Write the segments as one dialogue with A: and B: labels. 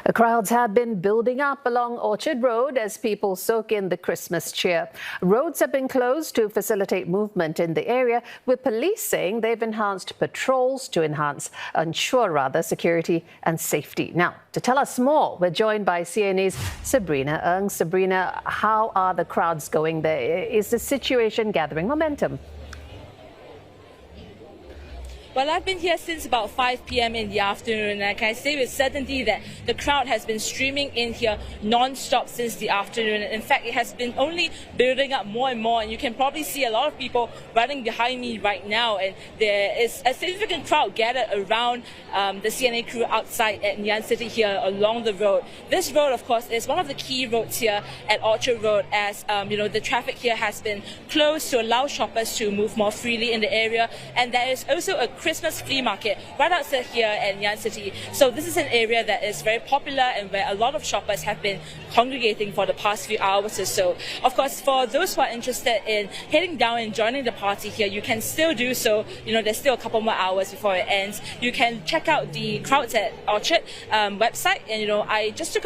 A: The crowds have been building up along Orchard Road as people soak in the Christmas cheer. Roads have been closed to facilitate movement in the area, with police saying they've enhanced patrols to ensure security and safety. Now, to tell us more, we're joined by CNA's Sabrina. Sabrina, how are the crowds going there? Is the situation gathering momentum?
B: Well, I've been here since about 5 p.m. in the afternoon, and I can say with certainty that the crowd has been streaming in here non-stop since the afternoon. In fact, it has been only building up more and more, and you can probably see a lot of people running behind me right now, and there is a significant crowd gathered around the CNA crew outside at Ngee City here along the road. This road, of course, is one of the key roads here at Orchard Road, as the traffic here has been closed to allow shoppers to move more freely in the area, and there is also a Christmas flea market right outside here at Ngee City. So this is an area that is very popular and where a lot of shoppers have been congregating for the past few hours or so. Of course, for those who are interested in heading down and joining the party here, you can still do so. There's still a couple more hours before it ends. You can check out the crowds at Orchard website, and I just took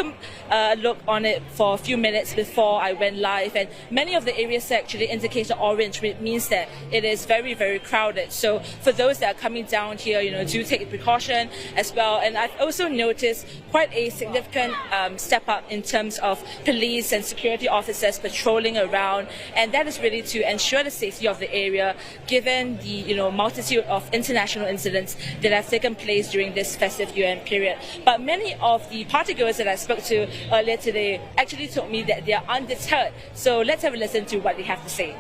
B: a look on it for a few minutes before I went live, and many of the areas actually indicate orange, which means that it is very, very crowded. So for those that are coming down here, do take precaution as well. And I've also noticed quite a significant step up in terms of police and security officers patrolling around, and that is really to ensure the safety of the area, given the multitude of international incidents that have taken place during this festive year-end period. But many of the partygoers that I spoke to earlier today actually told me that they are undeterred. So let's have a listen to what they have to say.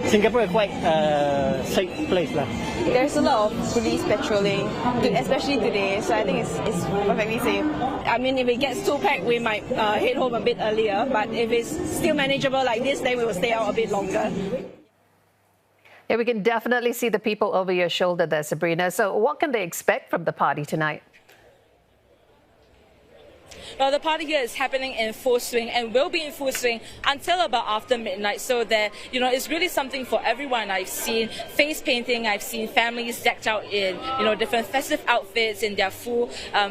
C: Singapore is quite a safe place.
D: There's a lot of police patrolling, especially today, so I think it's perfectly safe. I mean, if it gets too packed, we might head home a bit earlier, but if it's still manageable like this, then we will stay out a bit longer.
A: Yeah, we can definitely see the people over your shoulder there, Sabrina. So what can they expect from the party tonight?
B: Well, the party here is happening in full swing and will be in full swing until about after midnight. So there, it's really something for everyone. I've seen face painting. I've seen families decked out in, different festive outfits in their full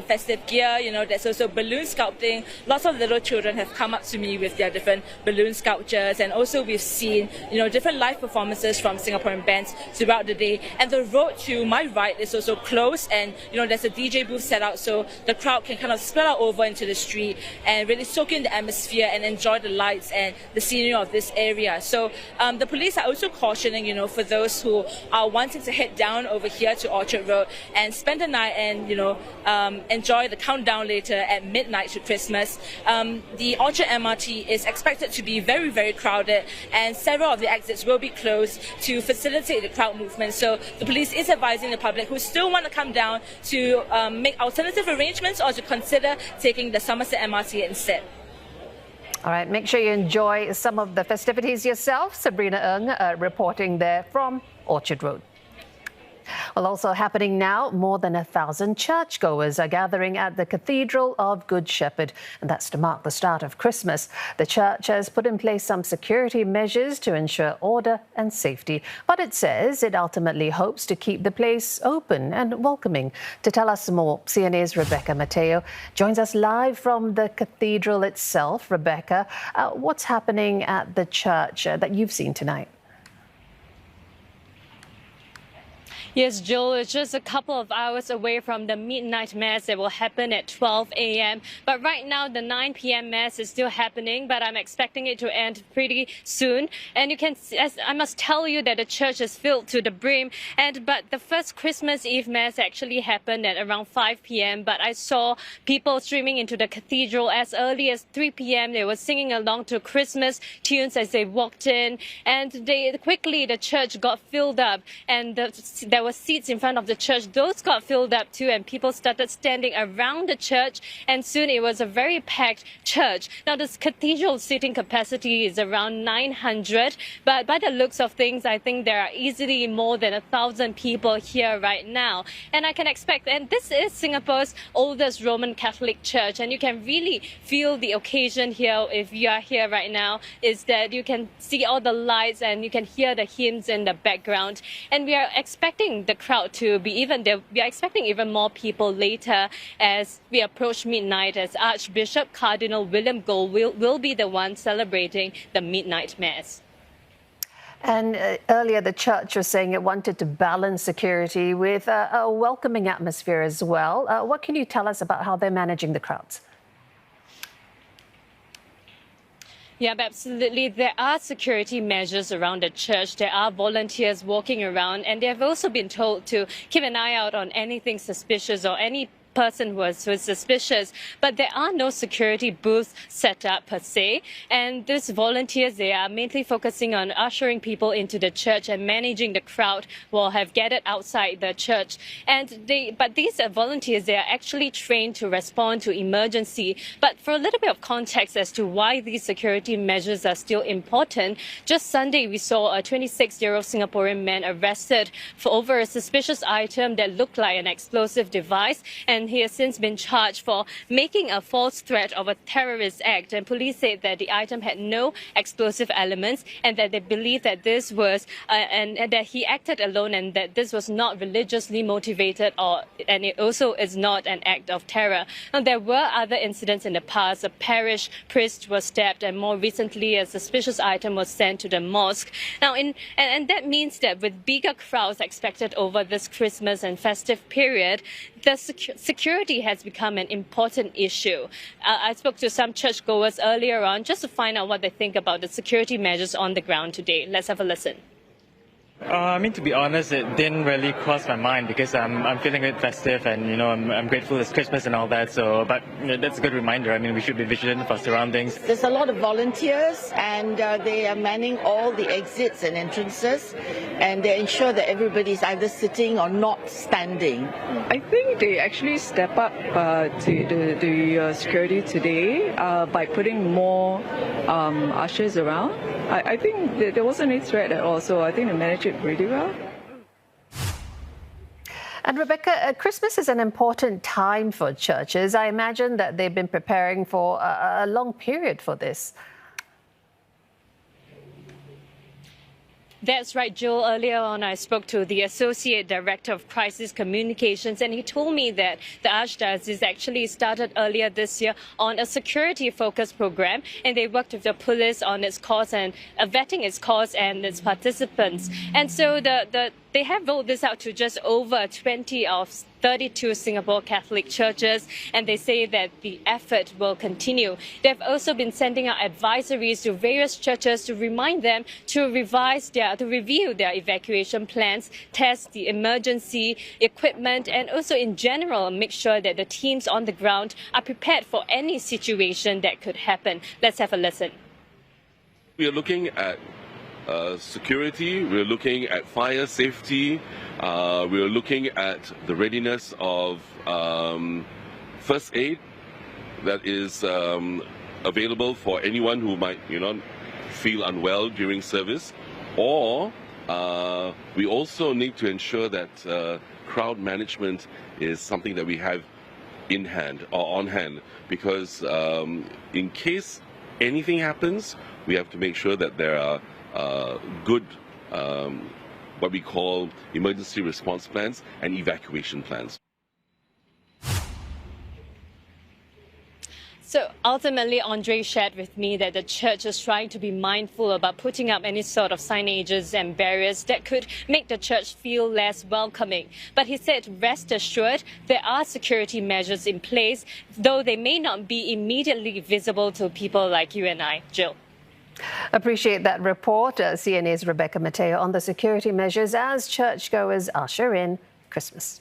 B: festive gear. There's also balloon sculpting. Lots of little children have come up to me with their different balloon sculptures. And also we've seen, different live performances from Singaporean bands throughout the day. And the road to my right is also closed. And, there's a DJ booth set out so the crowd can kind of spread out over into the street and really soak in the atmosphere and enjoy the lights and the scenery of this area. So the police are also cautioning, for those who are wanting to head down over here to Orchard Road and spend the night and, enjoy the countdown later at midnight to Christmas. The Orchard MRT is expected to be very, very crowded, and several of the exits will be closed to facilitate the crowd movement. So the police is advising the public who still want to come down to make alternative arrangements or to consider taking the Somerset MRT instead.
A: All right, make sure you enjoy some of the festivities yourself. Sabrina Ng reporting there from Orchard Road. Well, also happening now, more than 1,000 churchgoers are gathering at the Cathedral of Good Shepherd, and that's to mark the start of Christmas. The church has put in place some security measures to ensure order and safety, but it says it ultimately hopes to keep the place open and welcoming. To tell us more, CNA's Metteo joins us live from the cathedral itself. Rebecca, what's happening at the church that you've seen tonight?
E: Yes, Joel, it's just a couple of hours away from the midnight mass that will happen at 12 a.m. But right now, the 9 p.m. mass is still happening, but I'm expecting it to end pretty soon. And you can, I must tell you that the church is filled to the brim. But the first Christmas Eve mass actually happened at around 5 p.m. But I saw people streaming into the cathedral as early as 3 p.m. They were singing along to Christmas tunes as they walked in. And the church got filled up, and there were seats in front of the church. Those got filled up too, and people started standing around the church, and soon it was a very packed church. Now, this cathedral seating capacity is around 900, but by the looks of things, I think there are easily more than 1,000 people here right now. And I can expect, and this is Singapore's oldest Roman Catholic church, and you can really feel the occasion here if you are here right now, is that you can see all the lights and you can hear the hymns in the background. And we are expecting expecting the crowd to be we are expecting even more people later as we approach midnight, as Archbishop Cardinal William Gold will be the one celebrating the midnight mass.
A: And earlier, the church was saying it wanted to balance security with a welcoming atmosphere as well. What can you tell us about how they're managing the crowds?
E: Yeah, absolutely. There are security measures around the church. There are volunteers walking around, and they have also been told to keep an eye out on anything suspicious or any person who is suspicious, but there are no security booths set up per se. And these volunteers, they are mainly focusing on ushering people into the church and managing the crowd who have gathered outside the church. But these volunteers, they are actually trained to respond to emergency. But for a little bit of context as to why these security measures are still important, just Sunday we saw a 26-year-old Singaporean man arrested for over a suspicious item that looked like an explosive device, and he has since been charged for making a false threat of a terrorist act. And police said that the item had no explosive elements and that they believe that this was and that he acted alone and that this was not religiously motivated, and it also is not an act of terror. Now, there were other incidents in the past. A parish priest was stabbed, and more recently a suspicious item was sent to the mosque. Now, and that means that with bigger crowds expected over this Christmas and festive period, the security has become an important issue. I spoke to some churchgoers earlier on just to find out what they think about the security measures on the ground today. Let's have a listen.
F: To be honest, it didn't really cross my mind because I'm feeling a bit festive and, I'm grateful it's Christmas and all that. So, but that's a good reminder. We should be vigilant of our surroundings.
G: There's a lot of volunteers and they are manning all the exits and entrances, and they ensure that everybody's either sitting or not standing.
H: I think they actually step up to the security today by putting more ushers around. I think there wasn't any threat at all, so I think they managed it pretty well.
A: And Rebecca, Christmas is an important time for churches. I imagine that they've been preparing for a long period for this.
E: That's right, Joel. Earlier on, I spoke to the Associate Director of Crisis Communications, and he told me that the Archdiocese actually started earlier this year on a security-focused program, and they worked with the police on its cause and vetting its cause and its participants. And so they have rolled this out to just over 20 of 32 Singapore Catholic churches, and they say that the effort will continue. They've also been sending out advisories to various churches to remind them to review their evacuation plans, test the emergency equipment, and also in general make sure that the teams on the ground are prepared for any situation that could happen. Let's have a listen.
I: We are looking at security, we're looking at fire safety, we're looking at the readiness of first aid that is available for anyone who might, feel unwell during service. Or we also need to ensure that crowd management is something that we have in hand or on hand, because in case anything happens, we have to make sure that there are good, what we call emergency response plans and evacuation plans.
E: So ultimately, Andre shared with me that the church is trying to be mindful about putting up any sort of signages and barriers that could make the church feel less welcoming. But he said, rest assured, there are security measures in place, though they may not be immediately visible to people like you and I. Jill.
A: Appreciate that report. CNA's Rebecca Metteo on the security measures as churchgoers usher in Christmas.